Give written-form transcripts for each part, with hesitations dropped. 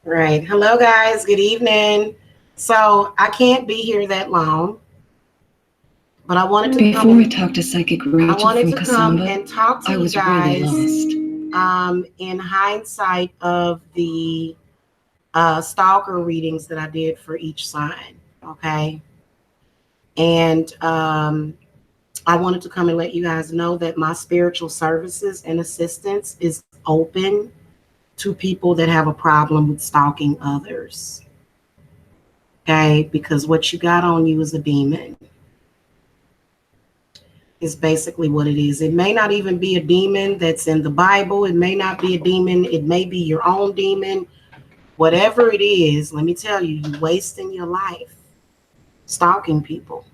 Right. Hello, guys. Good evening. So I can't be here that long, but I wanted to come Before I and talked to Psychic I Rachel wanted from to come Kasamba, and talk to I you was really guys lost. in hindsight of the stalker readings that I did for each sign. Okay. And I wanted to come and let you guys know that my spiritual services and assistance is open to people that have a problem with stalking others. Okay, because what you got on you is a demon, is basically what it is. It may not even be a demon that's in the Bible, it may not be a demon, it may be your own demon. Whatever it is, let me tell you, you're wasting your life stalking people.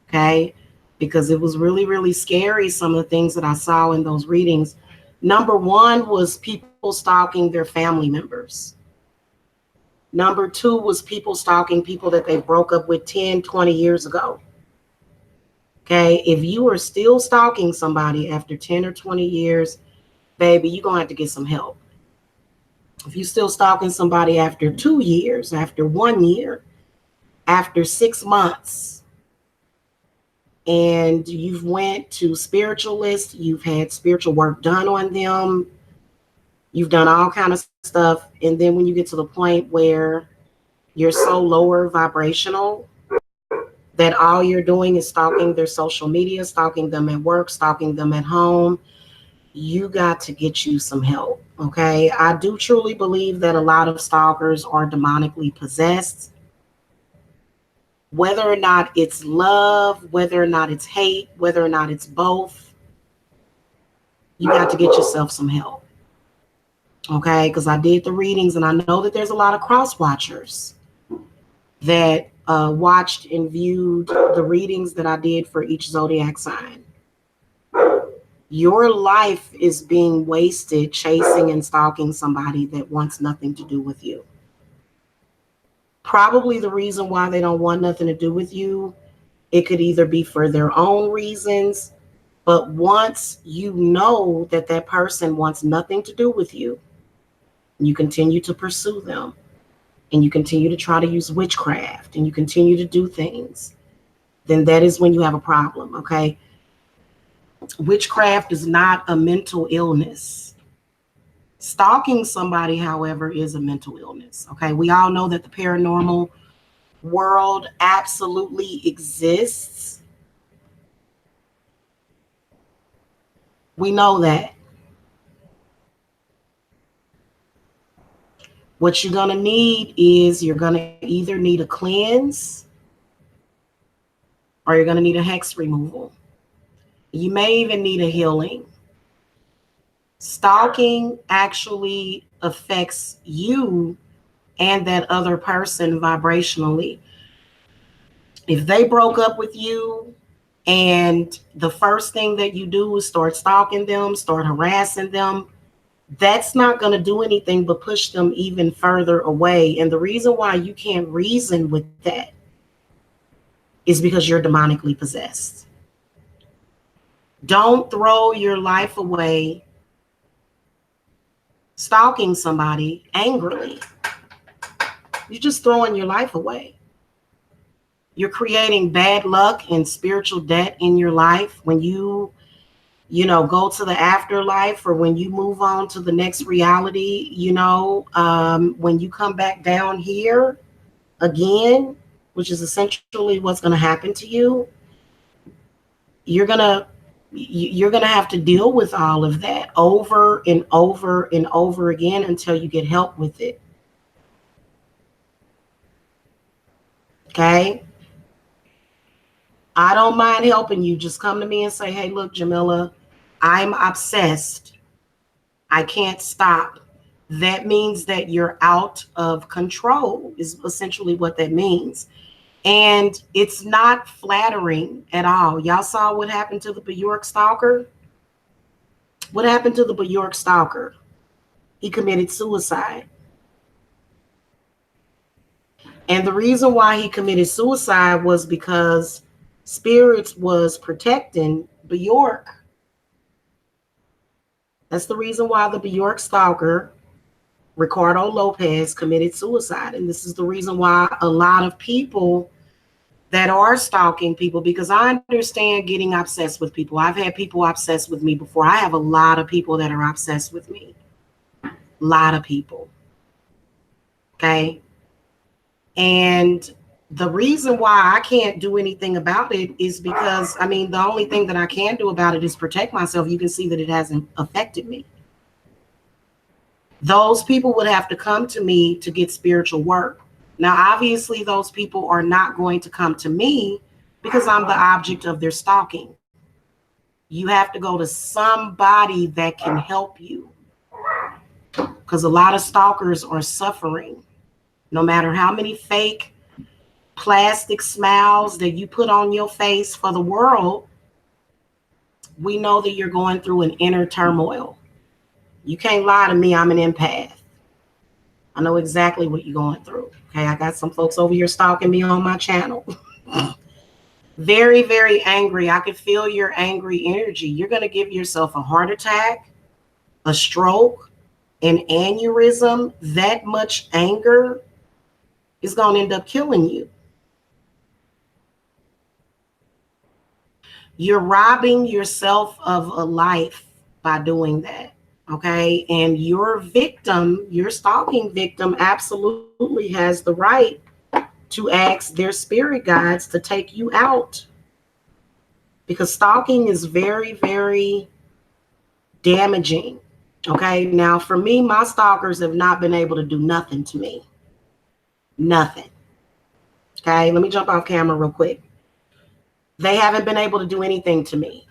Okay, because it was really, really scary, some of the things that I saw in those readings. Number one was people stalking their family members. Number two was people stalking people that they broke up with 10, 20 years ago. Okay, if you are still stalking somebody after 10 or 20 years, baby, you're going to have to get some help. If you're still stalking somebody after 2 years, after 1 year, after 6 months, and you've went to spiritualists, you've had spiritual work done on them, you've done all kind of stuff, and then when you get to the point where you're so lower vibrational that all you're doing is stalking their social media, stalking them at work, stalking them at home, you got to get you some help. Okay. I do truly believe that a lot of stalkers are demonically possessed. Whether or not it's love, whether or not it's hate, whether or not it's both, you got to get yourself some help. Okay. Because I did the readings and I know that there's a lot of cross watchers that watched and viewed the readings that I did for each zodiac sign. Your life is being wasted chasing and stalking somebody that wants nothing to do with you. Probably the reason why they don't want nothing to do with you, it could either be for their own reasons, but once you know that that person wants nothing to do with you continue to pursue them and you continue to try to use witchcraft and you continue to do things, then that is when you have a problem. Okay. Witchcraft is not a mental illness. Stalking somebody, however, is a mental illness. Okay. We all know that the paranormal world absolutely exists. We know that. What you're going to need is you're going to either need a cleanse or you're going to need a hex removal. You may even need a healing. Stalking actually affects you and that other person vibrationally. If they broke up with you and the first thing that you do is start stalking them, start harassing them, that's not going to do anything but push them even further away. And the reason why you can't reason with that is because you're demonically possessed. Don't throw your life away stalking somebody angrily. You're just throwing your life away. You're creating bad luck and spiritual debt in your life when you go to the afterlife or when you move on to the next reality. When you come back down here again, which is essentially what's going to happen to you, you're going to you're going to have to deal with all of that over and over and over again until you get help with it. Okay. I don't mind helping you. Just come to me and say, hey, look, Jamila, I'm obsessed. I can't stop. That means that you're out of control, is essentially what that means. And it's not flattering at all. Y'all saw what happened to the Bjork stalker? What happened to the Bjork stalker? He committed suicide. And the reason why he committed suicide was because spirits was protecting Bjork. That's the reason why the Bjork stalker Ricardo Lopez committed suicide. And this is the reason why a lot of people that are stalking people, because I understand getting obsessed with people. I've had people obsessed with me before. I have a lot of people that are obsessed with me. A lot of people. Okay. And the reason why I can't do anything about it is because, I mean, the only thing that I can do about it is protect myself. You can see that it hasn't affected me. Those people would have to come to me to get spiritual work. Now, obviously, those people are not going to come to me because I'm the object of their stalking. You have to go to somebody that can help you, because a lot of stalkers are suffering. No matter how many fake plastic smiles that you put on your face for the world, we know that you're going through an inner turmoil. You can't lie to me. I'm an empath. I know exactly what you're going through. Okay, I got some folks over here stalking me on my channel. Very, very angry. I could feel your angry energy. You're going to give yourself a heart attack, a stroke, an aneurysm. That much anger is going to end up killing you. You're robbing yourself of a life by doing that. Okay. And your victim, your stalking victim, absolutely has the right to ask their spirit guides to take you out, because stalking is very, very damaging. Okay. Now, for me, my stalkers have not been able to do nothing to me. Nothing. Okay. Let me jump off camera real quick. They haven't been able to do anything to me.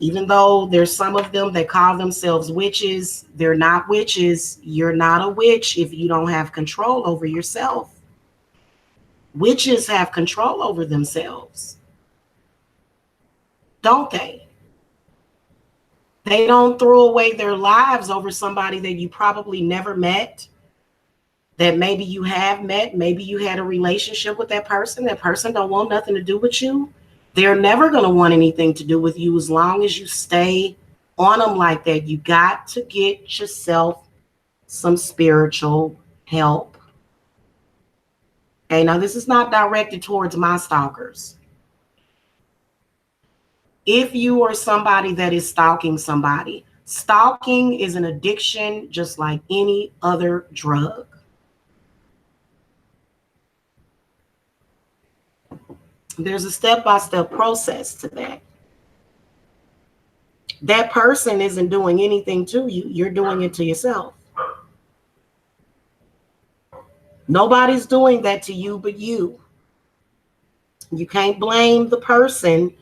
Even though there's some of them that call themselves witches, they're not witches. You're not a witch if you don't have control over yourself. Witches have control over themselves, don't they? They don't throw away their lives over somebody that you probably never met, that maybe you have met, maybe you had a relationship with that person. That person don't want nothing to do with you. They're never going to want anything to do with you as long as you stay on them like that. You got to get yourself some spiritual help. Okay, now this is not directed towards my stalkers. If you are somebody that is stalking somebody, stalking is an addiction just like any other drug. There's a step-by-step process to that. That person isn't doing anything to you. You're doing it to yourself. Nobody's doing that to you but you. You can't blame the person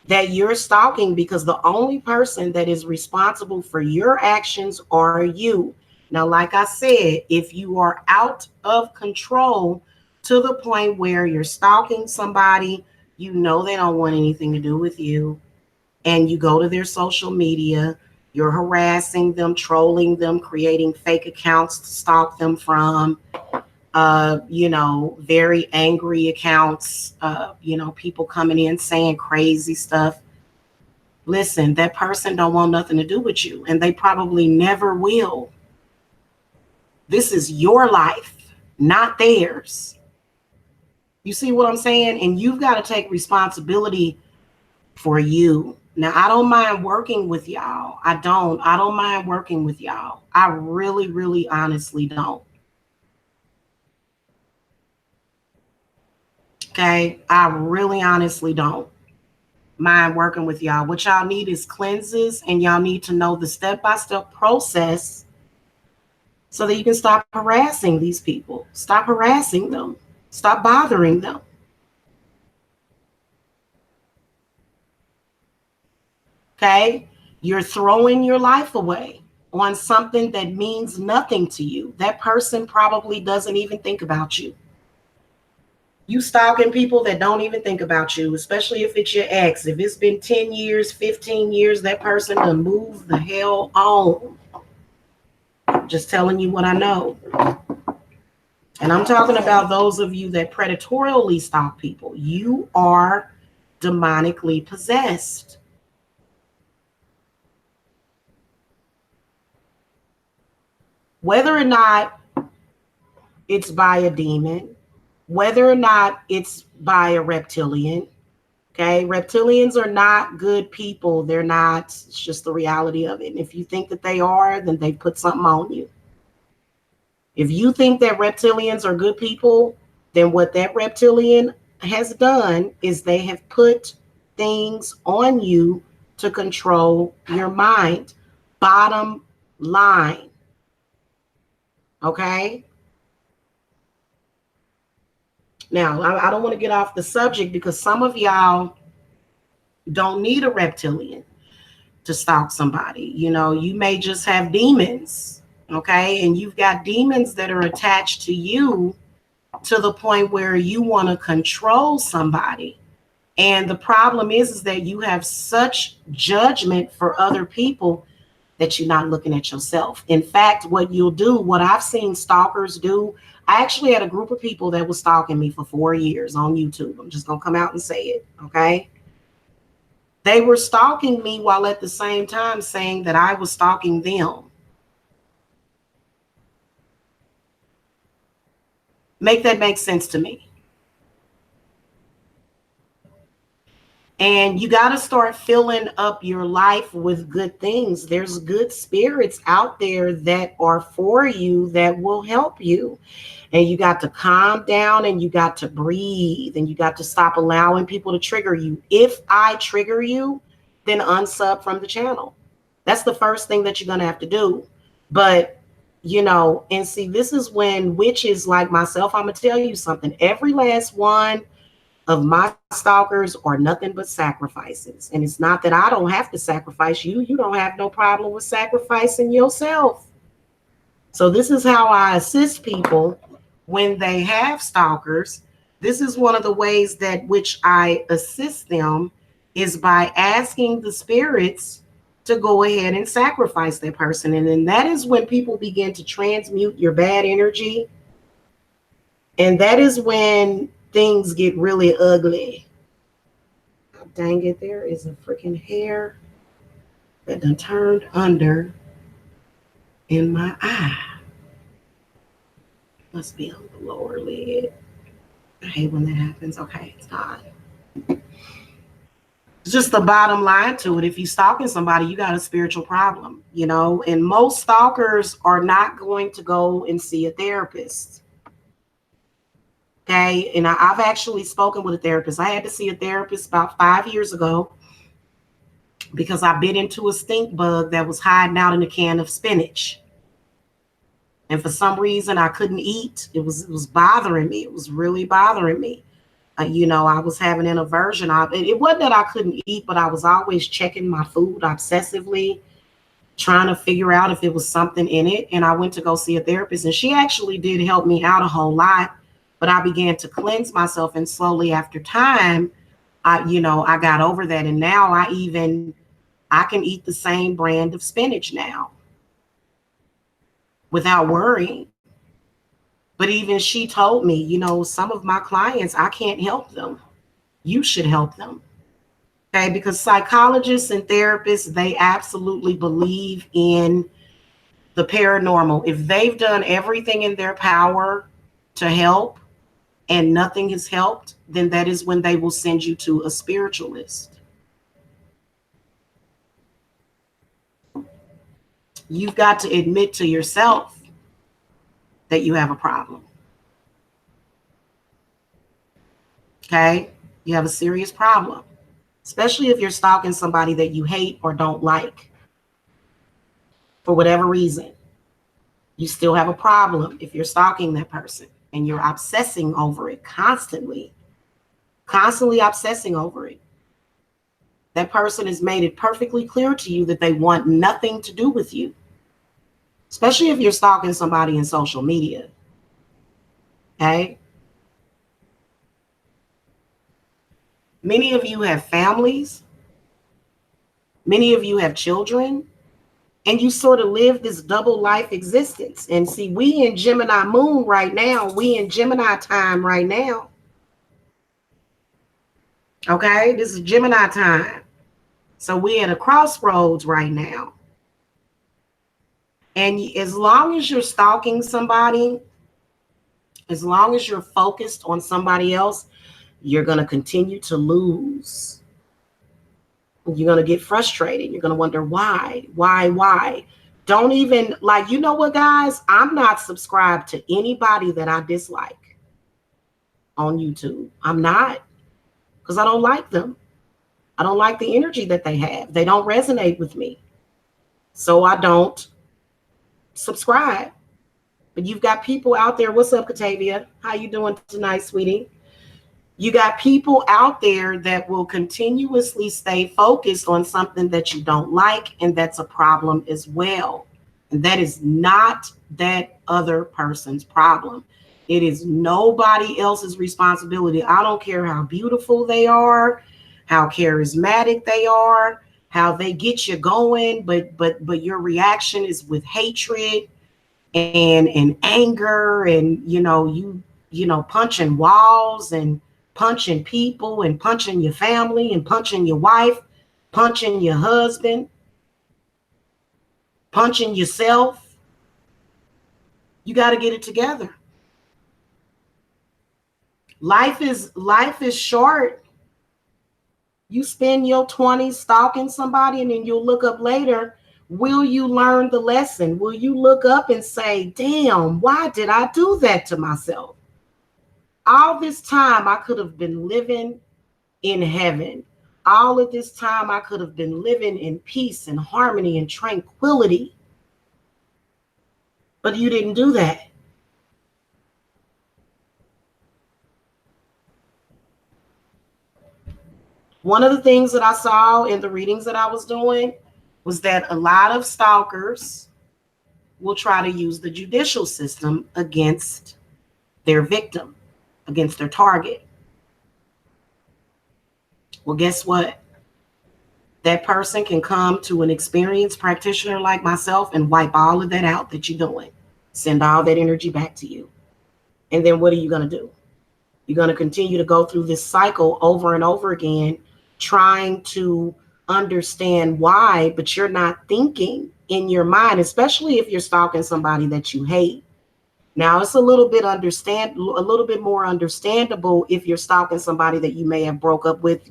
that you're stalking, because the only person that is responsible for your actions are you. Now, like I said, if you are out of control to the point where you're stalking somebody, you know they don't want anything to do with you, and you go to their social media, you're harassing them, trolling them, creating fake accounts to stalk them from, very angry accounts, people coming in saying crazy stuff. Listen, that person don't want nothing to do with you, and they probably never will. This is your life, not theirs. You see what I'm saying? And you've got to take responsibility for you. Now, I don't mind working with y'all. I don't mind working with y'all. I really, really honestly don't. Okay. I really honestly don't mind working with y'all. What y'all need is cleanses, and y'all need to know the step-by-step process so that you can stop harassing these people. Stop harassing them. Stop bothering them. Okay? You're throwing your life away on something that means nothing to you. That person probably doesn't even think about you. You stalking people that don't even think about you, especially if it's your ex. If it's been 10 years, 15 years, that person done move the hell on. Just telling you what I know. And I'm talking about those of you that predatorily stalk people. You are demonically possessed. Whether or not it's by a demon, whether or not it's by a reptilian. Okay, reptilians are not good people. They're not. It's just the reality of it. And if you think that they are, then they put something on you. If you think that reptilians are good people, then what that reptilian has done is they have put things on you to control your mind. Bottom line. Okay. Now, I don't want to get off the subject because some of y'all don't need a reptilian to stalk somebody. You know, you may just have demons. Okay. And you've got demons that are attached to you to the point where you want to control somebody. And the problem is that you have such judgment for other people that you're not looking at yourself. In fact, what you'll do, what I've seen stalkers do, I actually had a group of people that was stalking me for 4 years on YouTube. I'm just going to come out and say it. Okay. They were stalking me while at the same time saying that I was stalking them. Make that make sense to me. And you got to start filling up your life with good things. There's good spirits out there that are for you, that will help you. And you got to calm down and you got to breathe and you got to stop allowing people to trigger you. If I trigger you, then unsub from the channel. That's the first thing that you're going to have to do. But, you know, and see, this is when witches like myself, I'm going to tell you something. Every last one of my stalkers are nothing but sacrifices. And it's not that I don't have to sacrifice you. You don't have no problem with sacrificing yourself. So this is how I assist people when they have stalkers. This is one of the ways that which I assist them is by asking the spirits to go ahead and sacrifice that person. And then that is when people begin to transmute your bad energy. And that is when things get really ugly. Oh, dang it, there is a freaking hair that done turned under in my eye. Must be on the lower lid. I hate when that happens. Okay, it's gone. It's just the bottom line to it. If you're stalking somebody, you got a spiritual problem, you know, and most stalkers are not going to go and see a therapist. Okay. And I've actually spoken with a therapist. I had to see a therapist about 5 years ago because I bit into a stink bug that was hiding out in a can of spinach. And for some reason I couldn't eat. It was bothering me. It was really bothering me. You know, I was having an aversion. It wasn't that I couldn't eat, but I was always checking my food obsessively, trying to figure out if it was something in it. And I went to go see a therapist, and she actually did help me out a whole lot. But I began to cleanse myself, and slowly after time, I got over that. And now I can eat the same brand of spinach now without worrying. But even she told me, you know, some of my clients, I can't help them. You should help them. Okay, because psychologists and therapists, they absolutely believe in the paranormal. If they've done everything in their power to help and nothing has helped, then that is when they will send you to a spiritualist. You've got to admit to yourself that you have a problem. Okay, you have a serious problem, especially if you're stalking somebody that you hate or don't like for whatever reason. You still have a problem if you're stalking that person and you're obsessing over it constantly obsessing over it. That person has made it perfectly clear to you that they want nothing to do with you, especially if you're stalking somebody in social media. Okay. Many of you have families. Many of you have children. And you sort of live this double life existence. And see, we in Gemini moon right now. We in Gemini time right now. Okay. This is Gemini time. So we're at a crossroads right now. And as long as you're stalking somebody, as long as you're focused on somebody else, you're going to continue to lose. You're going to get frustrated. You're going to wonder why. Don't even, like, you know what, guys? I'm not subscribed to anybody that I dislike on YouTube. I'm not, because I don't like them. I don't like the energy that they have. They don't resonate with me. So I don't subscribe. But you've got people out there. What's up, Katavia? How you doing tonight, sweetie? You got people out there that will continuously stay focused on something that you don't like, and that's a problem as well. And that is not that other person's problem. It is nobody else's responsibility. I don't care how beautiful they are, how charismatic they are, how they get you going, but your reaction is with hatred and anger, and punching walls and punching people and punching your family and punching your wife, punching your husband, punching yourself. You got to get it together. Life is short. You spend your 20s stalking somebody, and then you'll look up later. Will you learn the lesson? Will you look up and say, damn, why did I do that to myself? All this time I could have been living in heaven. All of this time I could have been living in peace and harmony and tranquility. But you didn't do that. One of the things that I saw in the readings that I was doing was that a lot of stalkers will try to use the judicial system against their victim, against their target. Well, guess what? That person can come to an experienced practitioner like myself and wipe all of that out that you're doing. Send all that energy back to you. And then what are you going to do? You're going to continue to go through this cycle over and over again, trying to understand why, but you're not thinking in your mind, especially if you're stalking somebody that you hate. Now, it's a little bit more understandable if you're stalking somebody that you may have broke up with.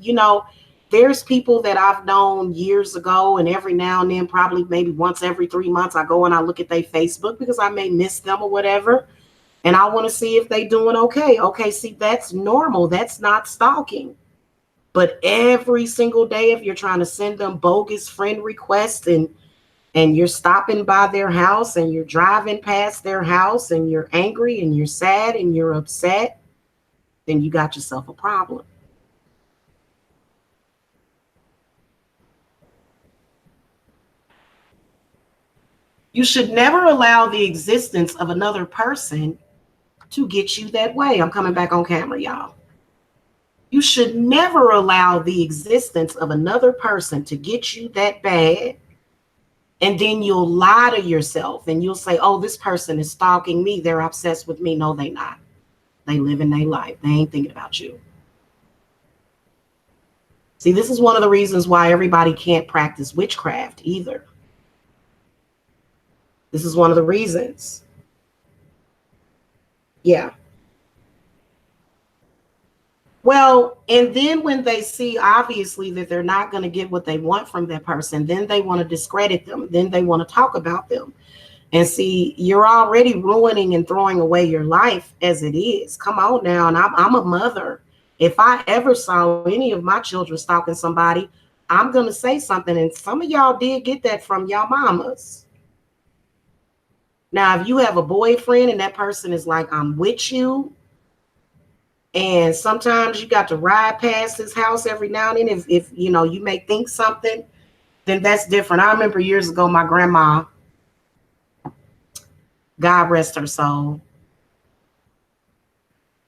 There's people that I've known years ago, and every now and then, probably maybe once every 3 months, I go and I look at their Facebook because I may miss them or whatever. And I want to see if they're doing okay. Okay, see, that's normal. That's not stalking. But every single day, if you're trying to send them bogus friend requests and you're stopping by their house and you're driving past their house and you're angry and you're sad and you're upset, then you got yourself a problem. You should never allow the existence of another person to get you that way. I'm coming back on camera, y'all. You should never allow the existence of another person to get you that bad. And then you'll lie to yourself and you'll say, oh, this person is stalking me. They're obsessed with me. No, they not. They live in their life. They ain't thinking about you. See, this is one of the reasons why everybody can't practice witchcraft either. This is one of the reasons. Yeah. Well, and then when they see obviously that they're not going to get what they want from that person, then they want to discredit them. Then they want to talk about them. And see, you're already ruining and throwing away your life as it is. Come on now. And I'm a mother. If I ever saw any of my children stalking somebody, I'm going to say something. And some of y'all did get that from y'all mamas. Now, if you have a boyfriend and that person is like, I'm with you, and sometimes you got to ride past his house every now and then, if you may think something, then that's different. I remember years ago, my grandma, God rest her soul,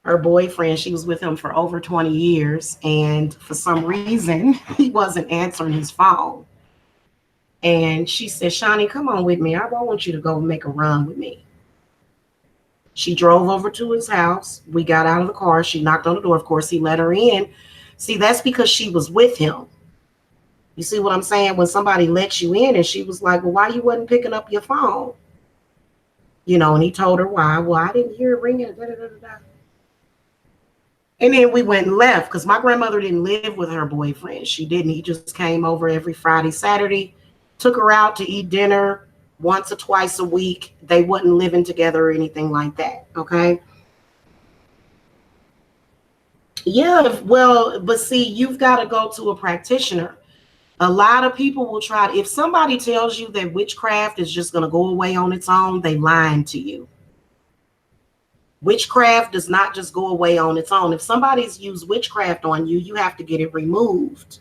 her boyfriend, she was with him for over 20 years. And for some reason, he wasn't answering his phone. And she said, Shawnee, come on with me. I want you to go make a run with me. She drove over to his house. We got out of the car. She knocked on the door. Of course, he let her in. See, that's because she was with him. You see what I'm saying? When somebody lets you in and she was like, well, why you wasn't picking up your phone? And he told her why. Well, I didn't hear it ringing. Da, da, da, da. And then we went and left because my grandmother didn't live with her boyfriend. She didn't. He just came over every Friday, Saturday, took her out to eat dinner once or twice a week. They wasn't living together or anything like that. Okay. Yeah. Well, but see, you've got to go to a practitioner. A lot of people will try. If somebody tells you that witchcraft is just going to go away on its own, they lying to you. Witchcraft does not just go away on its own. If somebody's used witchcraft on you, you have to get it removed.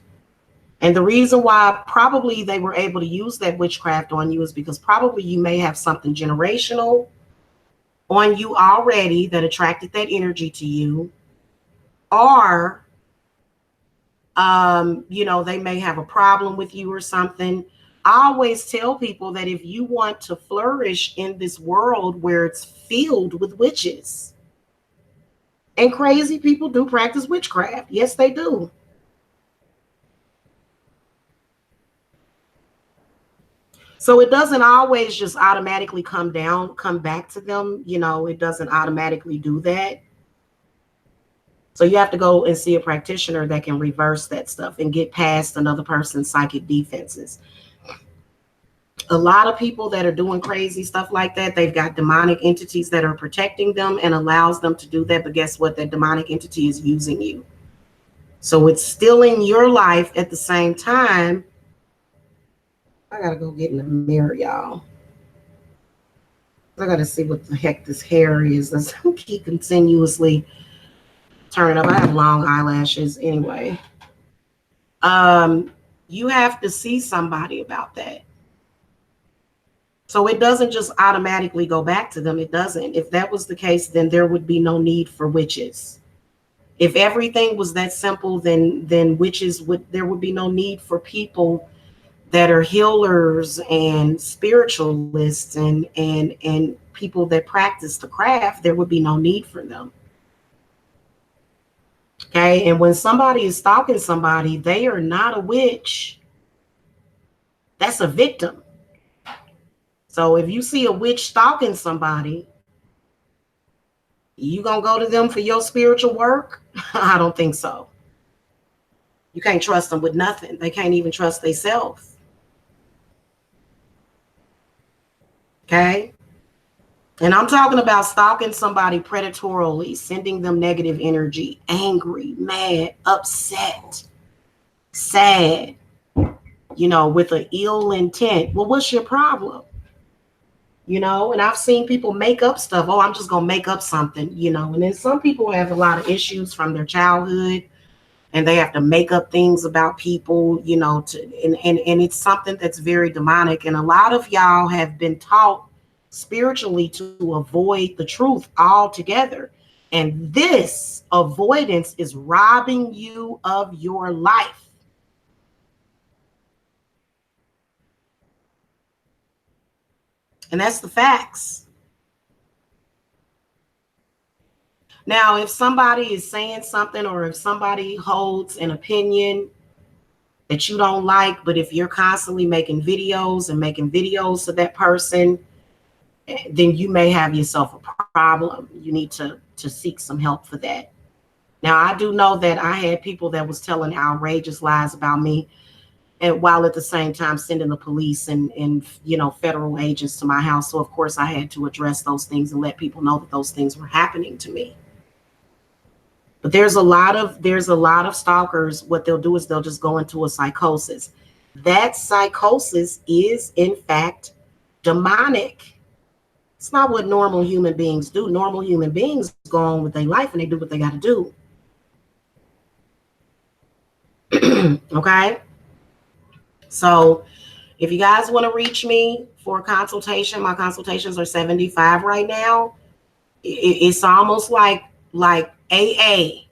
And the reason why probably they were able to use that witchcraft on you is because probably you may have something generational on you already that attracted that energy to you, or they may have a problem with you or something. I always tell people that if you want to flourish in this world where it's filled with witches and crazy people do practice witchcraft. Yes, they do. So it doesn't always just automatically come back to them. It doesn't automatically do that. So you have to go and see a practitioner that can reverse that stuff and get past another person's psychic defenses. A lot of people that are doing crazy stuff like that, they've got demonic entities that are protecting them and allows them to do that. But guess what? That demonic entity is using you. So it's still in your life at the same time. I gotta go get in the mirror, y'all. I gotta see what the heck this hair is. Let's keep continuously turning up. I have long eyelashes anyway. You have to see somebody about that. So it doesn't just automatically go back to them. It doesn't. If that was the case, then there would be no need for witches. If everything was that simple, then witches there would be no need for people that are healers and spiritualists and people that practice the craft. There would be no need for them. Okay. And when somebody is stalking somebody, they are not a witch. That's a victim. So if you see a witch stalking somebody, you gonna go to them for your spiritual work? I don't think so. You can't trust them with nothing. They can't even trust themselves. Okay. And I'm talking about stalking somebody predatorily, sending them negative energy, angry, mad, upset, sad, with an ill intent. Well, what's your problem? And I've seen people make up stuff. Oh, I'm just going to make up something, and then some people have a lot of issues from their childhood and they have to make up things about people, and it's something that's very demonic. And a lot of y'all have been taught spiritually to avoid the truth altogether. And this avoidance is robbing you of your life. And that's the facts. Now, if somebody is saying something or if somebody holds an opinion that you don't like, but if you're constantly making videos to that person, then you may have yourself a problem. You need to seek some help for that. Now, I do know that I had people that was telling outrageous lies about me, and while at the same time sending the police and federal agents to my house. So of course I had to address those things and let people know that those things were happening to me. But there's a lot of stalkers. What they'll do is they'll just go into a psychosis. That psychosis is in fact demonic. It's not what normal human beings do. Normal human beings go on with their life and they do what they got to do. Okay. So if you guys want to reach me for a consultation, my consultations are $75 right now. It's almost like AA.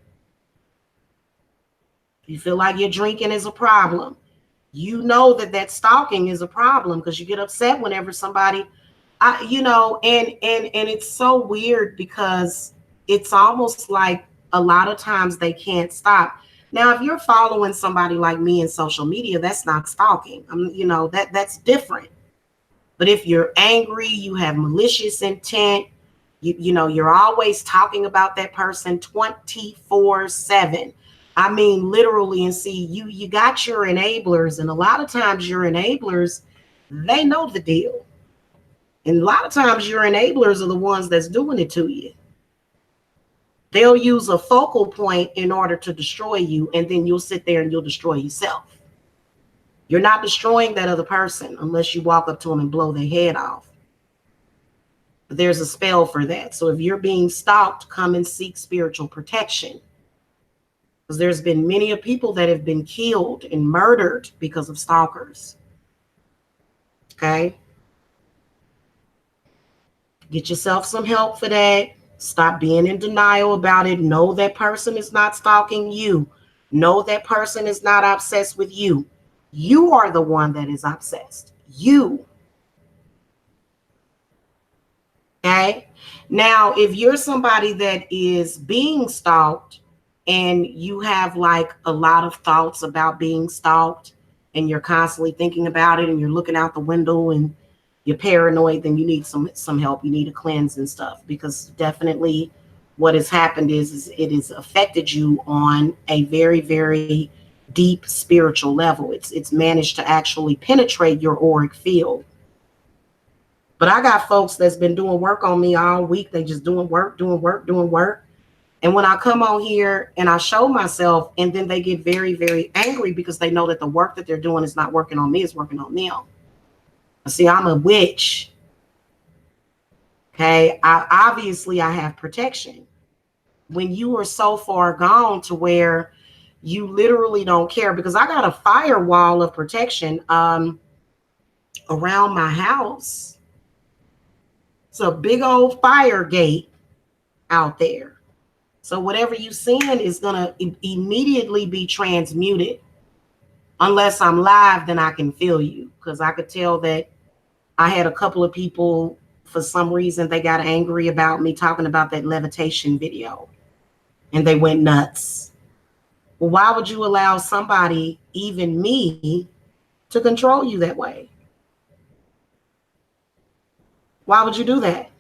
You feel like your drinking is a problem. You know that stalking is a problem because you get upset whenever somebody, and it's so weird because it's almost like a lot of times they can't stop. Now, if you're following somebody like me in social media, that's not stalking. That's different. But if you're angry, you have malicious intent, you know, you're always talking about that person 24/7. I mean, literally. And see, you got your enablers, and a lot of times your enablers, they know the deal. And a lot of times your enablers are the ones that's doing it to you. They'll use a focal point in order to destroy you, and then you'll sit there and you'll destroy yourself. You're not destroying that other person unless you walk up to them and blow their head off. But there's a spell for that. So if you're being stalked, come and seek spiritual protection. Because there's been many of people that have been killed and murdered because of stalkers. Okay? Get yourself some help for that. Stop being in denial about it. Know that person is not stalking you. Know that person is not obsessed with you. You are the one that is obsessed. You. Okay? Now, if you're somebody that is being stalked and you have like a lot of thoughts about being stalked and you're constantly thinking about it and you're looking out the window and you're paranoid, then you need some help. You need a cleanse and stuff, because definitely what has happened is it has affected you on a very, very deep spiritual level. It's managed to actually penetrate your auric field. But I got folks that's been doing work on me all week. They just doing work, doing work, doing work. And when I come on here and I show myself, and then they get very, very angry because they know that the work that they're doing is not working on me, it's working on them. See, I'm a witch. Okay. Obviously I have protection. When you are so far gone to where you literally don't care, because I got a firewall of protection around my house. It's a big old fire gate out there. So whatever you send is going to immediately be transmuted. Unless I'm live, then I can feel you, because I could tell that I had a couple of people, for some reason, they got angry about me talking about that levitation video and they went nuts. Well, why would you allow somebody, even me, to control you that way? Why would you do that?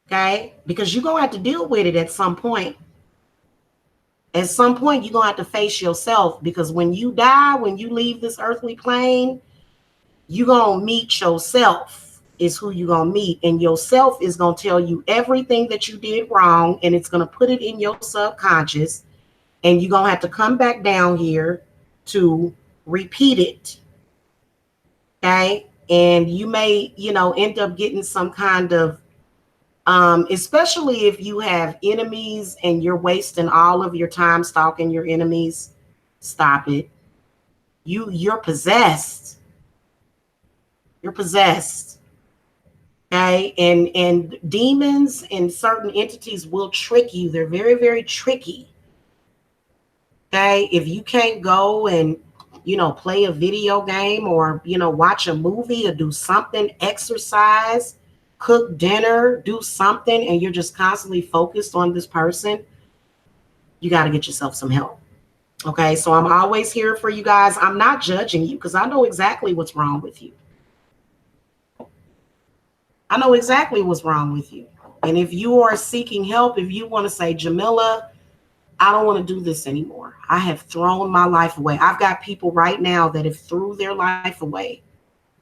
Okay? Because you're going to have to deal with it at some point. At some point, you're going to have to face yourself, because when you die, when you leave this earthly plane, you're going to meet yourself is who you're going to meet. And yourself is going to tell you everything that you did wrong, and it's going to put it in your subconscious, and you're going to have to come back down here to repeat it. Okay? And you may, end up getting some kind of, especially if you have enemies and you're wasting all of your time stalking your enemies, stop it. You're possessed. You're possessed. Okay. And demons and certain entities will trick you. They're very, very tricky. Okay. If you can't go and, play a video game or, watch a movie or do something, exercise, cook dinner, do something, and you're just constantly focused on this person, you got to get yourself some help. Okay. So I'm always here for you guys. I'm not judging you, because I know exactly what's wrong with you. I know exactly what's wrong with you. And if you are seeking help, if you want to say, Jamila, I don't want to do this anymore. I have thrown my life away. I've got people right now that have threw their life away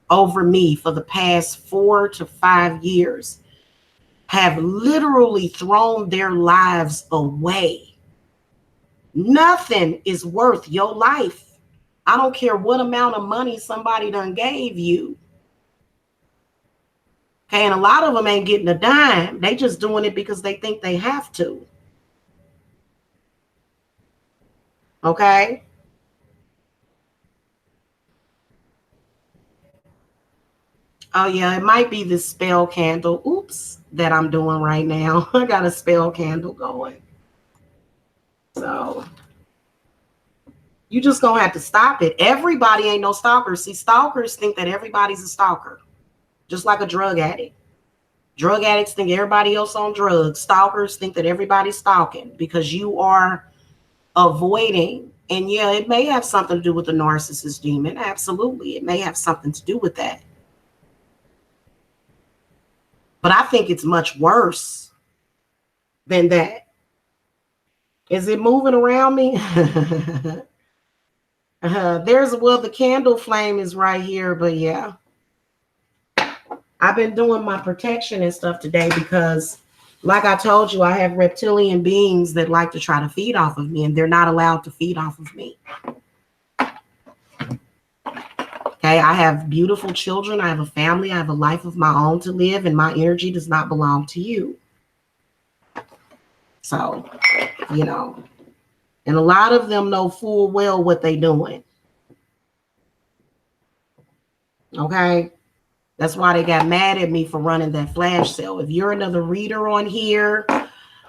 over me for the past 4 to 5 years, have literally thrown their lives away. Nothing is worth your life. I don't care what amount of money somebody done gave you. Okay, and a lot of them ain't getting a dime. They just doing it because they think they have to. Okay? Oh, yeah, it might be this spell candle, oops, that I'm doing right now. I got a spell candle going. So you just gonna have to stop it. Everybody ain't no stalker. See, stalkers think that everybody's a stalker, just like a drug addict. Drug addicts think everybody else on drugs. Stalkers think that everybody's stalking, because you are avoiding And yeah, it may have something to do with the narcissist demon. Absolutely. It may have something to do with that. But I think it's much worse than that. Is it moving around me? Well, the candle flame is right here, but yeah. I've been doing my protection and stuff today because, like I told you, I have reptilian beings that like to try to feed off of me, and they're not allowed to feed off of me. Okay, I have beautiful children. I have a family. I have a life of my own to live, and my energy does not belong to you. So, you know, and a lot of them know full well what they're doing. Okay. That's why they got mad at me for running that flash sale. If you're another reader on here,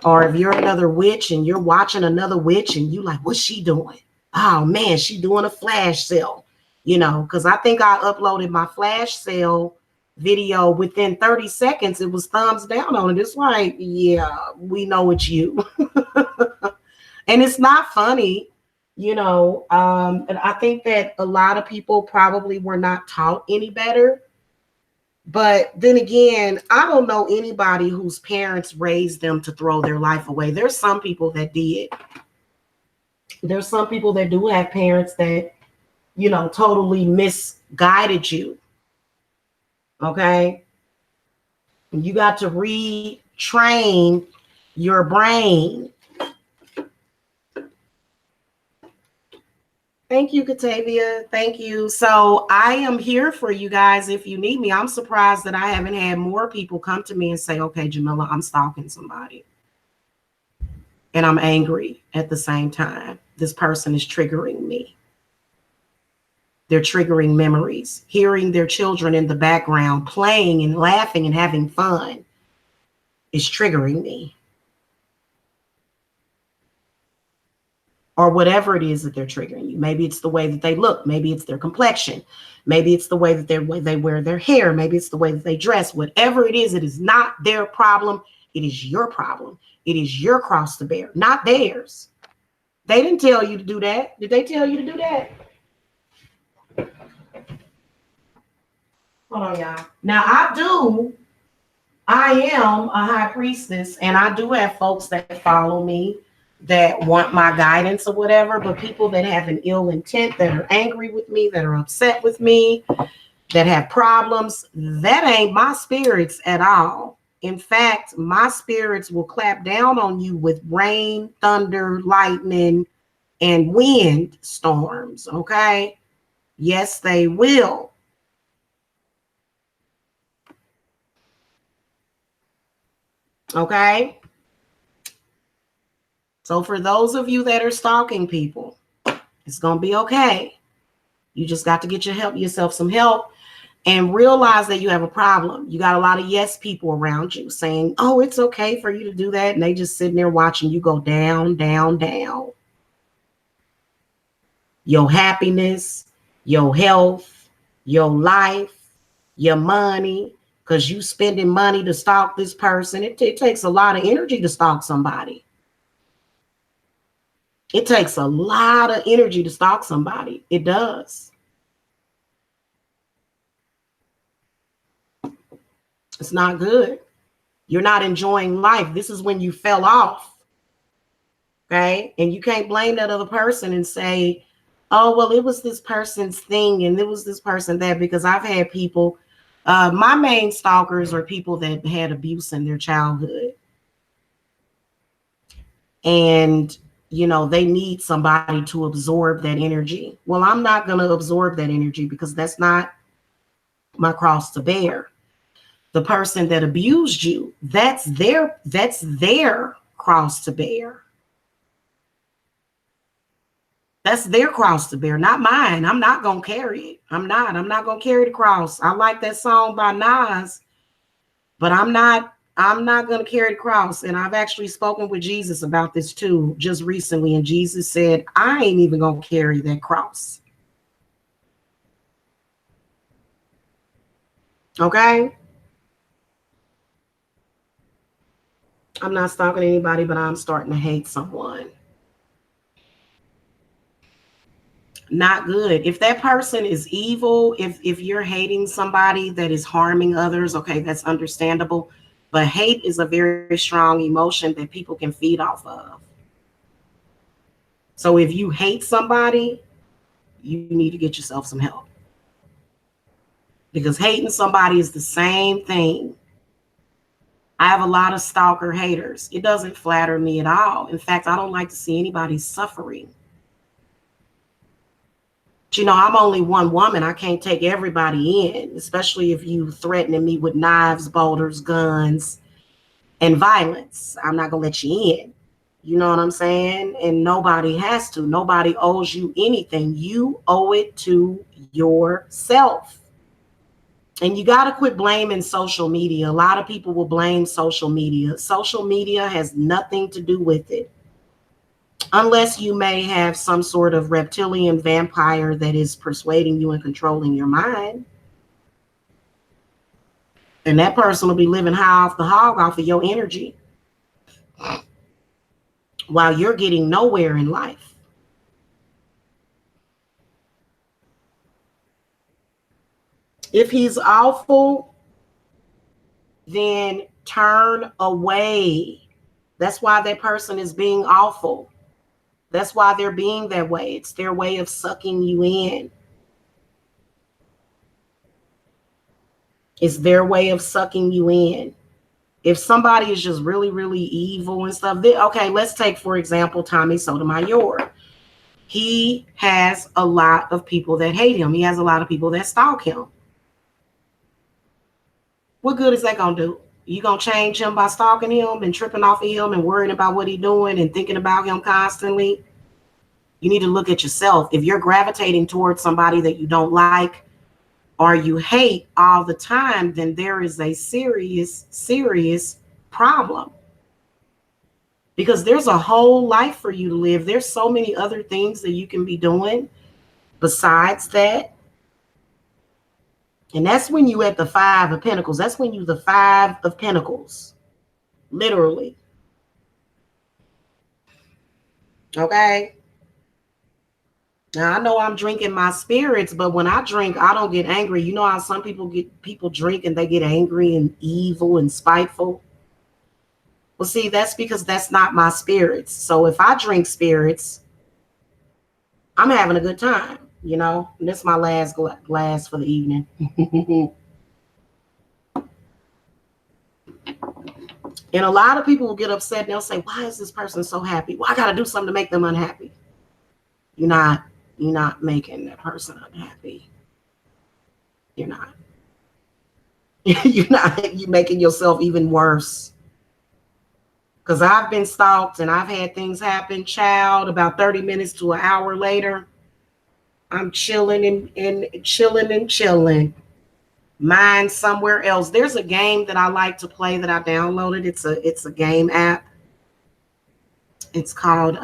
or if you're another witch and you're watching another witch and you like, what's she doing? Oh man, she doing a flash sale. You know, because I think I uploaded my flash sale video within 30 seconds. It was thumbs down on it. It's like, yeah, we know it's you. And it's not funny, you know. And I think that a lot of people probably were not taught any better. But then again, I don't know anybody whose parents raised them to throw their life away. There's some people that did. There's some people that do have parents that, you know, totally misguided you. Okay. You got to retrain your brain. Thank you, Katavia. Thank you. So I am here for you guys if you need me. I'm surprised that I haven't had more people come to me and say, okay, Jamila, I'm stalking somebody. And I'm angry at the same time. This person is triggering me. They're triggering memories. Hearing their children in the background playing and laughing and having fun is triggering me. Or whatever it is that they're triggering you. Maybe it's the way that they look. Maybe it's their complexion. Maybe it's the way that they wear their hair. Maybe it's the way that they dress. Whatever it is not their problem. It is your problem. It is your cross to bear, not theirs. They didn't tell you to do that. Did they tell you to do that? Hold on, y'all. Now, I am a high priestess, and I do have folks that follow me that want my guidance or whatever, but people that have an ill intent, that are angry with me, that are upset with me, that have problems, that ain't my spirits at all. In fact, my spirits will clap down on you with rain, thunder, lightning, and wind storms, okay? Yes, they will. Okay? So for those of you that are stalking people, it's going to be okay. You just got to get yourself some help and realize that you have a problem. You got a lot of yes people around you saying, oh, it's okay for you to do that. And they just sitting there watching you go down, down, down. Your happiness, your health, your life, your money, because you spending money to stalk this person. It takes a lot of energy to stalk somebody. It takes a lot of energy to stalk somebody. It does. It's not good. You're not enjoying life. This is when you fell off. Okay. And you can't blame that other person and say, oh, well, it was this person's thing and it was this person that, because I've had people, my main stalkers are people that had abuse in their childhood. And, you know, they need somebody to absorb that energy. Well, I'm not going to absorb that energy because that's not my cross to bear. The person that abused you, that's their cross to bear. That's their cross to bear, not mine. I'm not going to carry it. I'm not going to carry the cross. I like that song by Nas, but I'm not going to carry the cross. And I've actually spoken with Jesus about this too, just recently. And Jesus said, I ain't even going to carry that cross. Okay. I'm not stalking anybody, but I'm starting to hate someone. Not good. If that person is evil, if you're hating somebody that is harming others, okay, that's understandable. But hate is a very strong emotion that people can feed off of. So if you hate somebody, you need to get yourself some help. Because hating somebody is the same thing. I have a lot of stalker haters. It doesn't flatter me at all. In fact, I don't like to see anybody suffering. But I'm only one woman. I can't take everybody in, especially if you threatening me with knives, boulders, guns, and violence. I'm not going to let you in. You know what I'm saying? And nobody has to. Nobody owes you anything. You owe it to yourself. And you got to quit blaming social media. A lot of people will blame social media. Social media has nothing to do with it. Unless you may have some sort of reptilian vampire that is persuading you and controlling your mind. And that person will be living high off the hog off of your energy while you're getting nowhere in life. If he's awful, then turn away. That's why that person is being awful. That's why they're being that way. It's their way of sucking you in. It's their way of sucking you in. If somebody is just really, really evil and stuff, okay, let's take, for example, Tommy Sotomayor. He has a lot of people that hate him. He has a lot of people that stalk him. What good is that going to do? You going to change him by stalking him and tripping off of him and worrying about what he's doing and thinking about him constantly? You need to look at yourself. If you're gravitating towards somebody that you don't like or you hate all the time, then there is a serious, serious problem. Because there's a whole life for you to live. There's so many other things that you can be doing besides that. And that's when you at the 5 of Pentacles. That's when you the 5 of Pentacles. Literally. Okay. Now I know I'm drinking my spirits, but when I drink, I don't get angry. You know how some people drink and they get angry and evil and spiteful? Well, see, that's because that's not my spirits. So if I drink spirits, I'm having a good time, And this is my last glass for the evening. And a lot of people will get upset and they'll say, why is this person so happy? Well, I got to do something to make them unhappy. You're not making that person unhappy. You're not. You're making yourself even worse. Because I've been stalked and I've had things happen, child, about 30 minutes to an hour later. I'm chilling and chilling. Mine somewhere else. There's a game that I like to play that I downloaded. It's a game app. It's called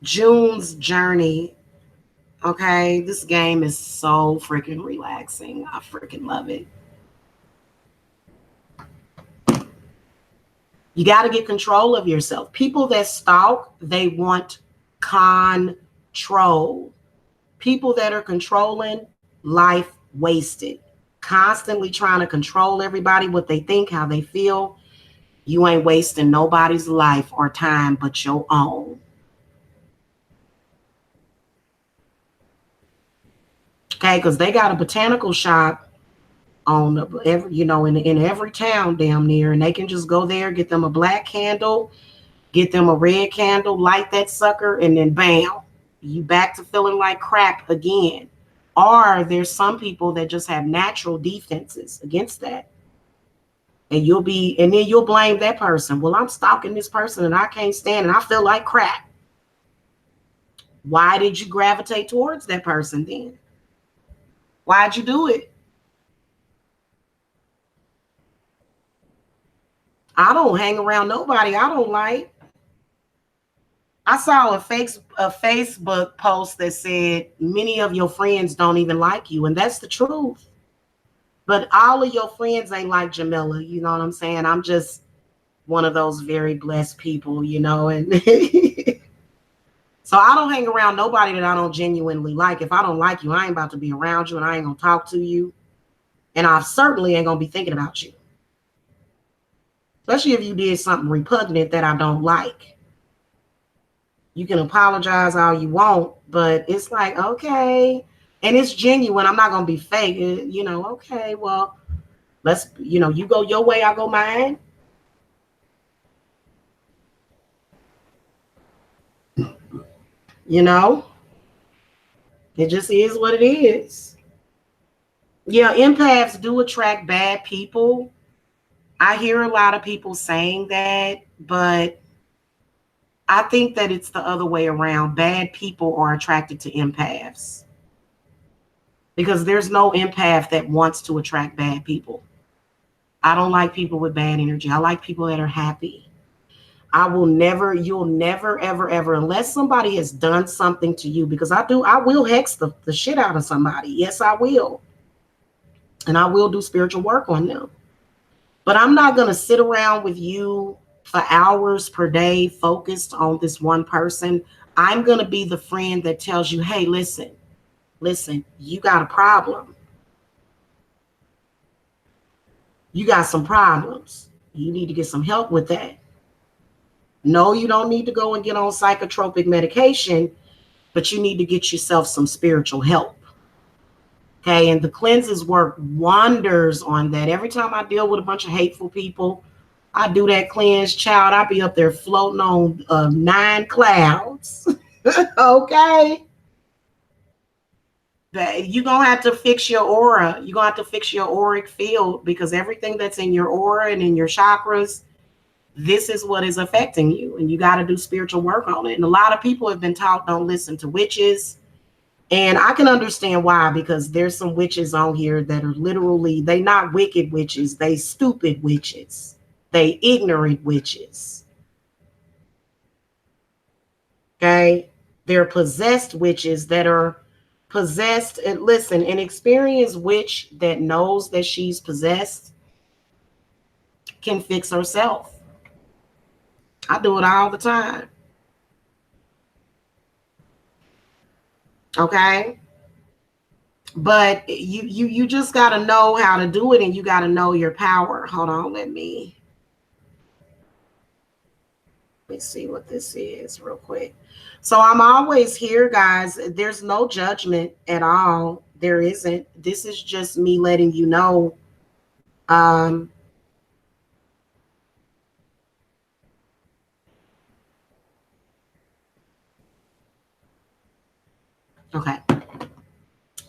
June's Journey. Okay, this game is so freaking relaxing. I freaking love it. You got to get control of yourself. People that stalk, they want control. People that are controlling, life wasted. Constantly trying to control everybody, what they think, how they feel. You ain't wasting nobody's life or time but your own. Okay, because they got a botanical shop on every, in every town damn near, and they can just go there, get them a black candle, get them a red candle, light that sucker, and then bam, you back to feeling like crap again. Or there's some people that just have natural defenses against that. And then you'll blame that person. Well, I'm stalking this person and I can't stand and I feel like crap. Why did you gravitate towards that person then? Why'd you do it? I don't hang around nobody I don't like. I saw a Facebook post that said many of your friends don't even like you, and that's the truth. But all of your friends ain't like Jamila. You know what I'm saying? I'm just one of those very blessed people, and so I don't hang around nobody that I don't genuinely like. If I don't like you, I ain't about to be around you, and I ain't gonna talk to you, and I certainly ain't gonna be thinking about you. Especially if you did something repugnant that I don't like. You can apologize all you want, but it's like, okay, and it's genuine. I'm not gonna be fake. Okay, well, let's, you go your way, I go mine. You know, it just is what it is. Yeah, empaths do attract bad people. I hear a lot of people saying that, but I think that it's the other way around. Bad people are attracted to empaths because there's no empath that wants to attract bad people. I don't like people with bad energy. I like people that are happy. You'll never, ever, ever, unless somebody has done something to you, because I will hex the shit out of somebody. Yes, I will. And I will do spiritual work on them. But I'm not going to sit around with you for hours per day focused on this one person. I'm going to be the friend that tells you, hey, listen, you got a problem. You got some problems. You need to get some help with that. No, you don't need to go and get on psychotropic medication, but you need to get yourself some spiritual help. Okay, and the cleanses work wonders on that. Every time I deal with a bunch of hateful people, I do that cleanse, child. I be up there floating on 9 clouds. Okay, you're gonna have to fix your aura. You're gonna have to fix your auric field, because everything that's in your aura and in your chakras, this is what is affecting you, and you got to do spiritual work on it. And a lot of people have been taught don't listen to witches, and I can understand why, because there's some witches on here that are literally, they not wicked witches, they stupid witches, they ignorant witches. Okay, they're possessed witches that are possessed. And listen, an experienced witch that knows that she's possessed can fix herself. I do it all the time. Okay, but you just got to know how to do it, and you got to know your power. Hold on, let me see what this is real quick. So I'm always here, guys. There's no judgment at all. There isn't. This is just me letting you know. um okay,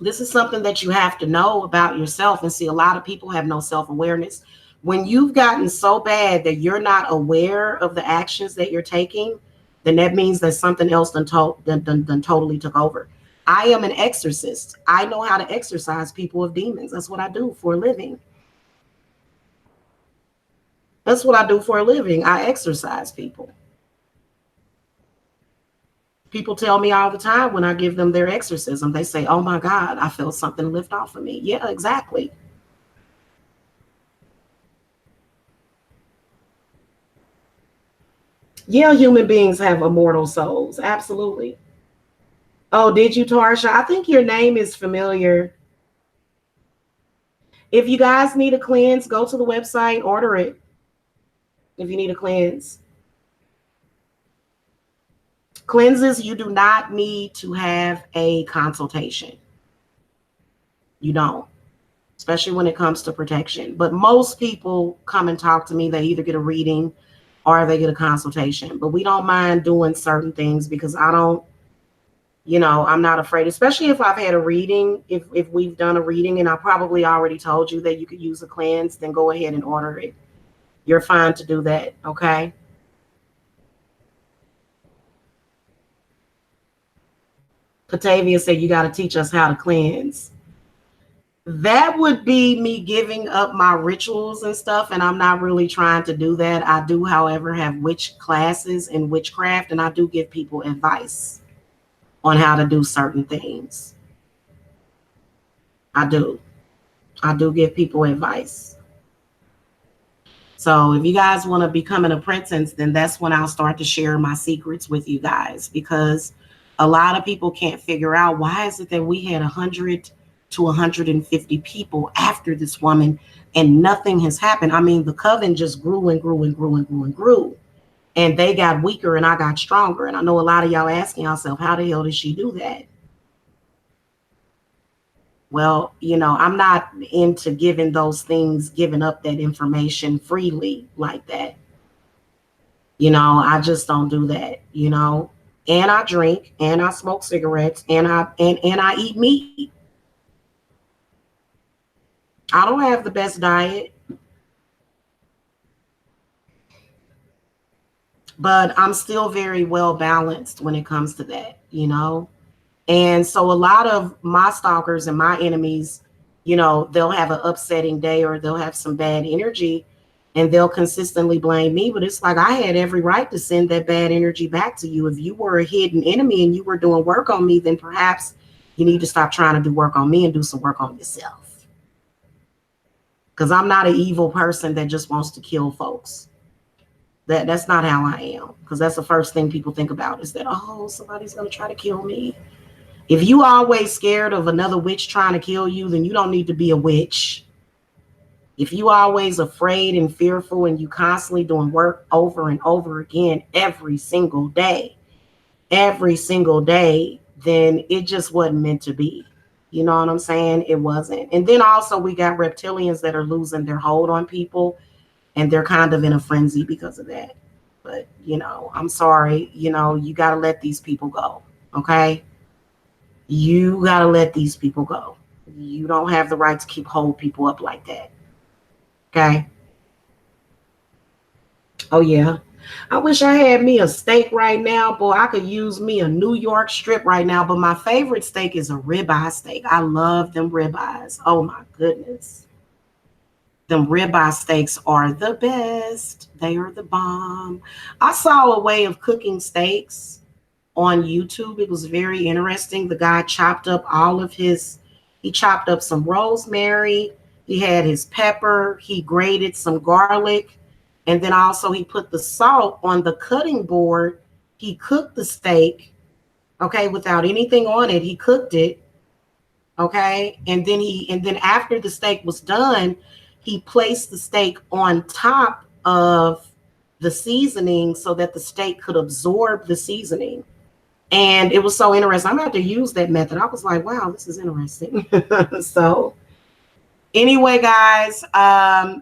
this is something that you have to know about yourself. And see, a lot of people have no self-awareness. When you've gotten so bad that you're not aware of the actions that you're taking, then that means that something else done totally took over. I am an exorcist. I know how to exorcise people of demons. That's what I do for a living. That's what I do for a living. I exorcise people. People tell me all the time when I give them their exorcism, they say, oh my God, I felt something lift off of me. Yeah, exactly. Yeah, human beings have immortal souls. Absolutely. Oh, did you, Tarsha? I think your name is familiar. If you guys need a cleanse, go to the website, order it. If you need a cleanse, cleanses, you do not need to have a consultation. You don't, especially when it comes to protection. But most people come and talk to me. They either get a reading or they get a consultation. But we don't mind doing certain things because I don't, I'm not afraid, especially if I've had a reading. If we've done a reading and I probably already told you that you could use a cleanse, then go ahead and order it. You're fine to do that. Okay. Patavia said you got to teach us how to cleanse. That would be me giving up my rituals and stuff, and I'm not really trying to do that. I do, however, have witch classes in witchcraft, and I do give people advice on how to do certain things. I do. I do give people advice. So if you guys want to become an apprentice, then that's when I'll start to share my secrets with you guys, because a lot of people can't figure out why is it that we had 100 to 150 people after this woman and nothing has happened. I mean, the coven just grew and grew and grew and grew and grew. And they got weaker and I got stronger. And I know a lot of y'all asking yourself, how the hell did she do that? Well, I'm not into giving those things, giving up that information freely like that. I just don't do that. And I drink and I smoke cigarettes and I eat meat. I don't have the best diet, but I'm still very well balanced when it comes to that. And so a lot of my stalkers and my enemies, they'll have an upsetting day or they'll have some bad energy and they'll consistently blame me. But it's like I had every right to send that bad energy back to you. If you were a hidden enemy and you were doing work on me, then perhaps you need to stop trying to do work on me and do some work on yourself. Because I'm not an evil person that just wants to kill folks. That's not how I am. Because that's the first thing people think about is that, oh, somebody's going to try to kill me. If you always scared of another witch trying to kill you, then you don't need to be a witch. If you always afraid and fearful and you constantly doing work over and over again every single day, then it just wasn't meant to be. You know what I'm saying? It wasn't. And then also we got reptilians that are losing their hold on people and they're kind of in a frenzy because of that. But, I'm sorry, you got to let these people go. Okay? You got to let these people go. You don't have the right to keep hold people up like that. Okay? Oh, yeah. I wish I had me a steak right now. Boy, I could use me a New York strip right now. But my favorite steak is a ribeye steak. I love them ribeyes. Oh, my goodness. Them ribeye steaks are the best. They are the bomb. I saw a way of cooking steaks on YouTube. It was very interesting. The guy chopped up he chopped up some rosemary. He had his pepper. He grated some garlic. And then also he put the salt on the cutting board. He cooked the steak, okay, without anything on it. He cooked it, okay? And then after the steak was done, he placed the steak on top of the seasoning so that the steak could absorb the seasoning. And it was so interesting. I'm going to have to use that method. I was like, wow, this is interesting. So anyway, guys,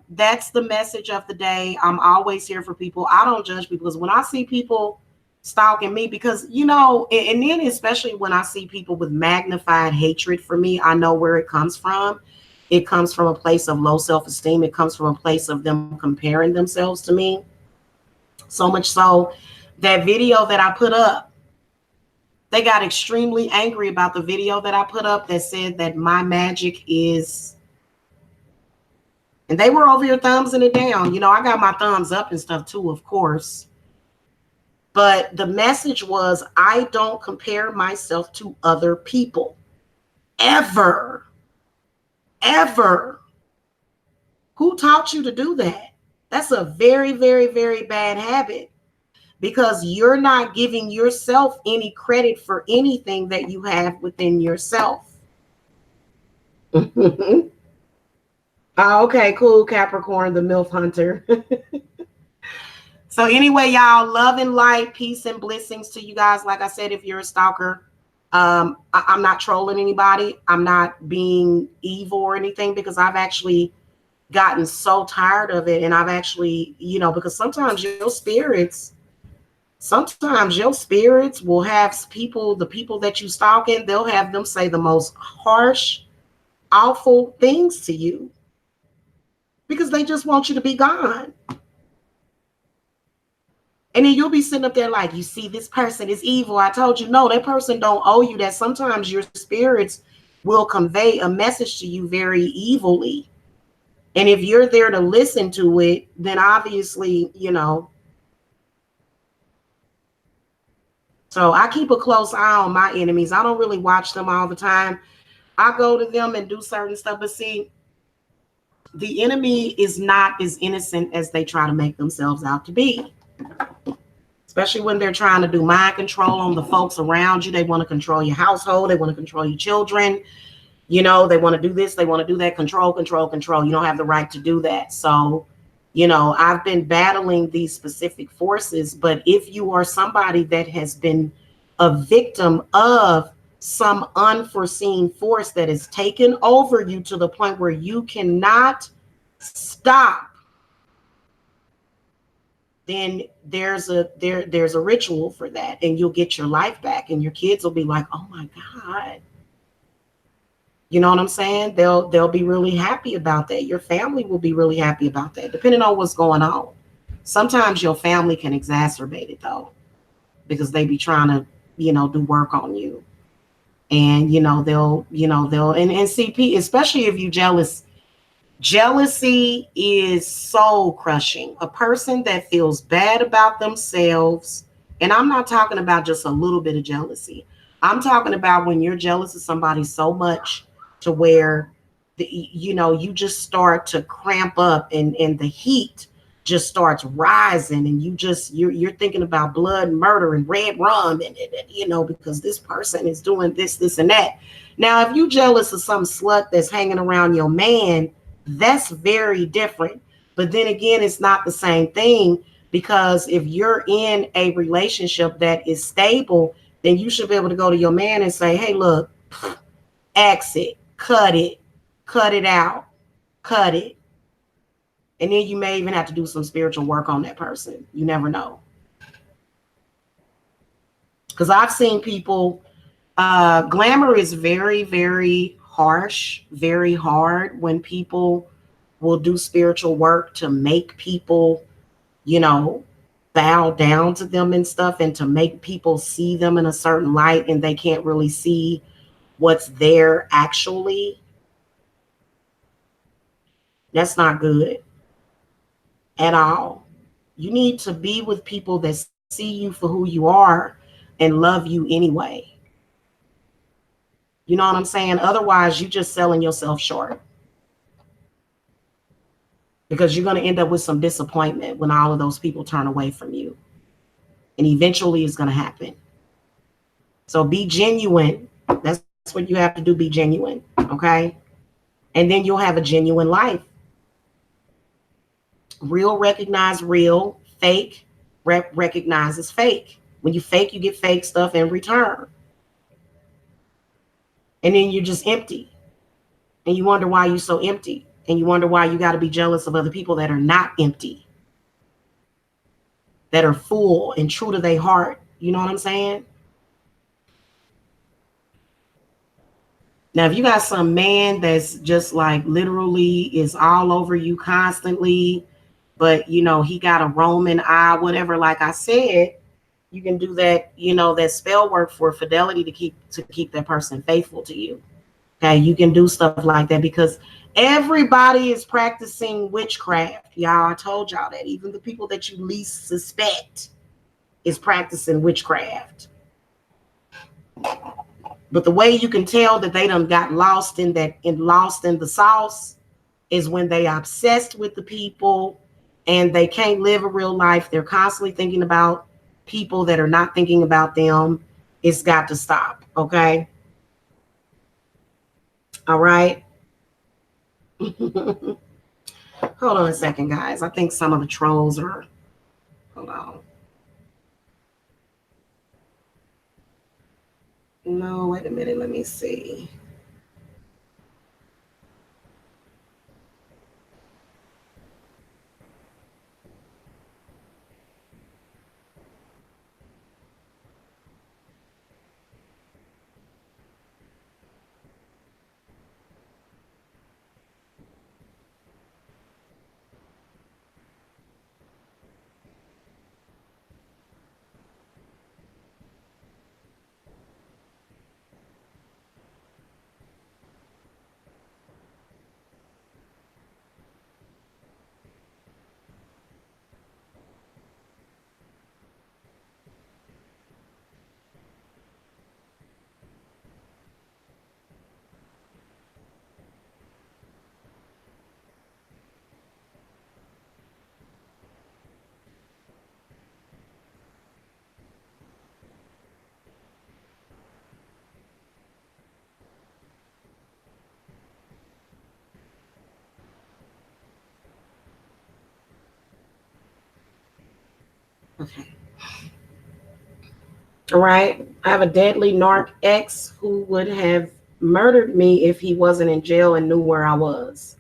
that's the message of the day. I'm always here for people. I don't judge people because when I see people stalking me, because, and then especially when I see people with magnified hatred for me, I know where it comes from. It comes from a place of low self-esteem. It comes from a place of them comparing themselves to me. So much so that video that I put up, they got extremely angry about the video that I put up that said that my magic is, and they were over here thumbsing it down. I got my thumbs up and stuff too, of course. But the message was, I don't compare myself to other people. Ever. Ever. Who taught you to do that? That's a very, very, very bad habit. Because you're not giving yourself any credit for anything that you have within yourself. Oh, okay, cool, Capricorn, the MILF hunter. So anyway, y'all, love and light, peace and blessings to you guys. Like I said, if you're a stalker, I'm not trolling anybody. I'm not being evil or anything, because I've actually gotten so tired of it. And I've actually, because sometimes your spirits will have people, the people that you stalking, they'll have them say the most harsh, awful things to you because they just want you to be gone. And then you'll be sitting up there like, you see, this person is evil. I told you, no, that person don't owe you that. Sometimes your spirits will convey a message to you very evilly. And if you're there to listen to it, then obviously, So I keep a close eye on my enemies. I don't really watch them all the time. I go to them and do certain stuff. But see, The enemy is not as innocent as they try to make themselves out to be, especially when they're trying to do mind control on the folks around you. They want to control your household. They want to control your children. You know, they want to do this. They want to do that. Control, control, control. You don't have the right to do that. So, you know, I've been battling these specific forces. But if you are somebody that has been a victim of some unforeseen force that has taken over you to the point where you cannot stop, then there's a ritual for that, and you'll get your life back, and your kids will be like, oh my God. You know what I'm saying? They'll be really happy about that. Your family will be really happy about that, depending on what's going on. Sometimes your family can exacerbate it though, because they be trying to, you know, do work on you. And they'll and CP, especially if you jealous. Jealousy is soul crushing. A person that feels bad about themselves, and I'm not talking about just a little bit of jealousy. I'm talking about when you're jealous of somebody so much to where you just start to cramp up, and the heat just starts rising, and you're thinking about blood and murder and red rum, and because this person is doing this and that. Now, if you jealous of some slut that's hanging around your man, that's very different. But then again, it's not the same thing, because if you're in a relationship that is stable, then you should be able to go to your man and say, hey, look, exit, cut it out, cut it. And then you may even have to do some spiritual work on that person. You never know. Because I've seen people, glamour is very, very harsh, very hard when people will do spiritual work to make people, you know, bow down to them and stuff, and to make people see them in a certain light, and they can't really see what's there actually. That's not good at all. You need to be with people that see you for who you are and love you anyway. You know what I'm saying? Otherwise, you're just selling yourself short, because you're going to end up with some disappointment when all of those people turn away from you. And eventually it's going to happen. So be genuine. That's what you have to do. Be genuine. Okay. And then you'll have a genuine life. Real recognize real. Fake recognizes fake. When you fake, you get fake stuff in return. And then you're just empty. And you wonder why you're so empty. And you wonder why you got to be jealous of other people that are not empty, that are full and true to their heart. You know what I'm saying? Now, if you got some man that's just like literally is all over you constantly, but he got a Roman eye, whatever, like I said, you can do that, that spell work for fidelity to keep that person faithful to you. Okay, you can do stuff like that, because everybody is practicing witchcraft. Y'all, I told y'all that. Even the people that you least suspect is practicing witchcraft. But the way you can tell that they done got lost in the sauce is when they are obsessed with the people and they can't live a real life. They're constantly thinking about people that are not thinking about them. It's got to stop. Okay. All right. Hold on a second, guys. I think some of the trolls are. Hold on. No, wait a minute. Let me see. Okay. All right. I have a deadly narc ex who would have murdered me if he wasn't in jail and knew where I was.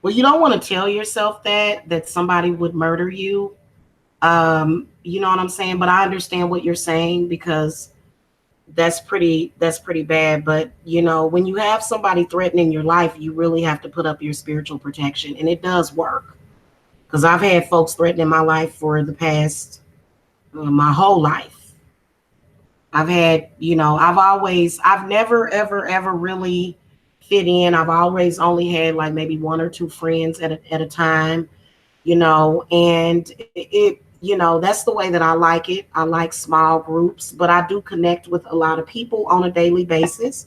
Well, you don't want to tell yourself that somebody would murder you. You know what I'm saying? But I understand what you're saying because that's pretty bad. But you know, when you have somebody threatening your life, you really have to put up your spiritual protection, and it does work. Because I've had folks threatening my life for the past my whole life. I've had, you know, I've never, ever, ever really fit in. I've always only had like maybe one or two friends at a time, you know, and you know, that's the way that I like it. I like small groups, but I do connect with a lot of people on a daily basis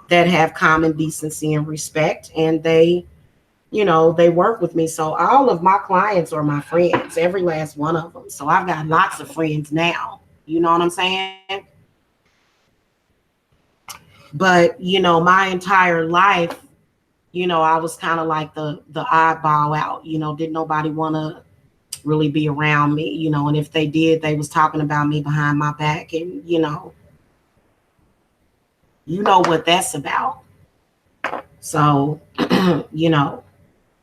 that have common decency and respect, and they, you know, they work with me. So all of my clients are my friends, every last one of them. So I've got lots of friends now. You know what I'm saying? But you know, my entire life, you know, I was kind of like the oddball out. You know, didn't nobody want to really be around me, you know, and if they did, they was talking about me behind my back, and you know what that's about. So, you know,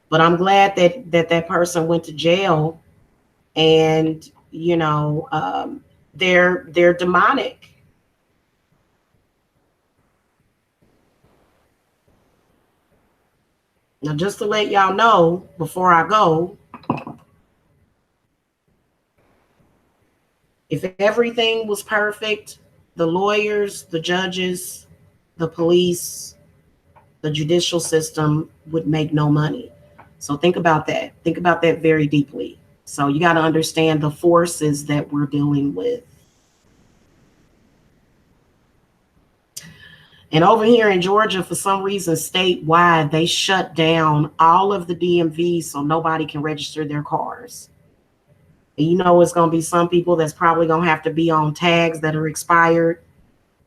but I'm glad that person went to jail, and you know, they're demonic. Now, just to let y'all know before I go, if everything was perfect, the lawyers, the judges, the police, the judicial system would make no money. So think about that. Think about that very deeply. So you got to understand the forces that we're dealing with. And over here in Georgia, for some reason, statewide, they shut down all of the DMVs so nobody can register their cars. And you know, it's going to be some people that's probably going to have to be on tags that are expired.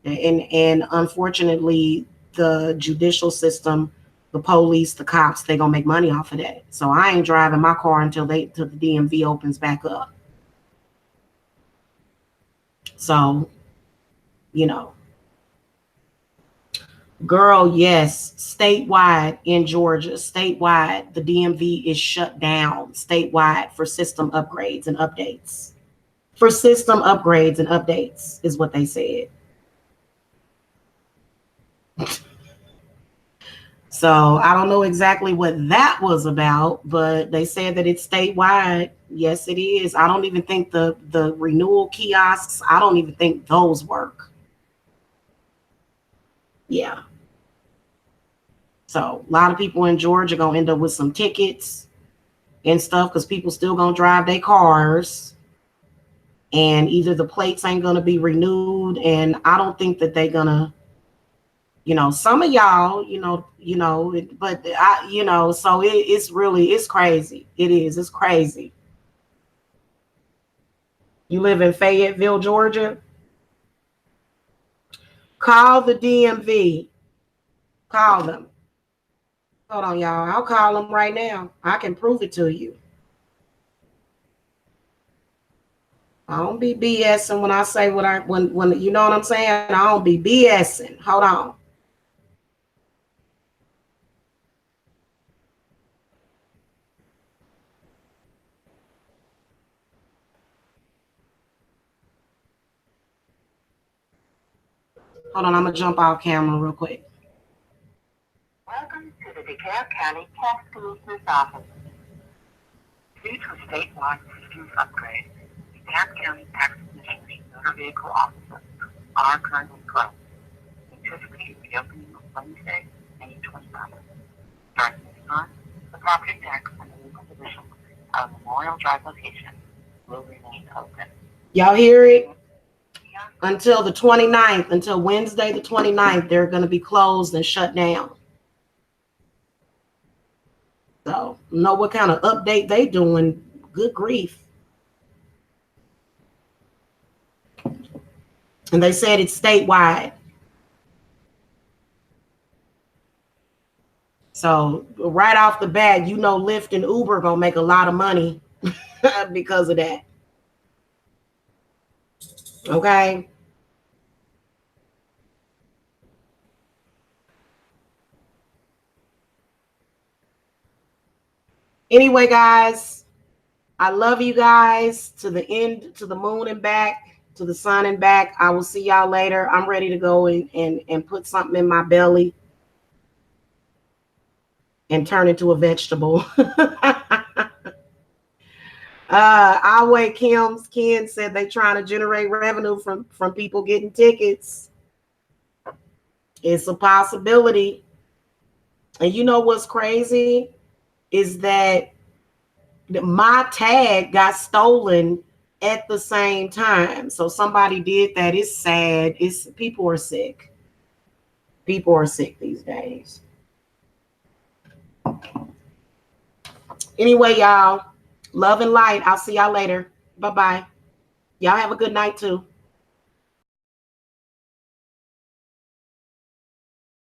And unfortunately, the judicial system, the police, the cops, they're going to make money off of that. So I ain't driving my car till the DMV opens back up. So, you know, girl, yes, statewide in Georgia, statewide, the DMV is shut down statewide for system upgrades and updates. For system upgrades and updates, is what they said. So I don't know exactly what that was about, but they said that it's statewide. Yes, it is. I don't even think the renewal kiosks, I don't even think those work. Yeah. So a lot of people in Georgia gonna end up with some tickets and stuff because people still gonna drive their cars, and either the plates ain't gonna be renewed, and I don't think that they gonna, you know, some of y'all, but I, you know, so it's really, it's crazy. It is, it's crazy. You live in Fayetteville, Georgia? Call the DMV. Call them. Hold on, y'all. I'll call them right now. I can prove it to you. I don't be BSing when I say what I when you know what I'm saying. I don't be BSing. Hold on. Hold on. I'm gonna jump off camera real quick. Welcome to the DeKalb County Tax Commissioner's Office. Due to statewide systems upgrade, DeKalb County Tax Commissioner's motor vehicle offices are currently closed. Anticipate reopening on Wednesday, May 29th. During this time, the property tax and legal division of Memorial Drive location will remain open. Y'all hear it? Until the 29th, until Wednesday the 29th, they're going to be closed and shut down. So, know what kind of update they doing. Good grief. And they said it's statewide. So right off the bat, you know, Lyft and Uber gonna make a lot of money. because of that. Okay. Anyway, guys, I love you guys to the end, to the moon and back, to the sun and back. I will see y'all later. I'm ready to go and put something in my belly and turn into a vegetable. Our way Ken said they trying to generate revenue from people getting tickets. It's a possibility. And you know what's crazy is that my tag got stolen at the same time. So somebody did that. It's sad. It's people are sick. People are sick these days. Anyway, y'all, love and light. I'll see y'all later. Bye-bye. Y'all have a good night too.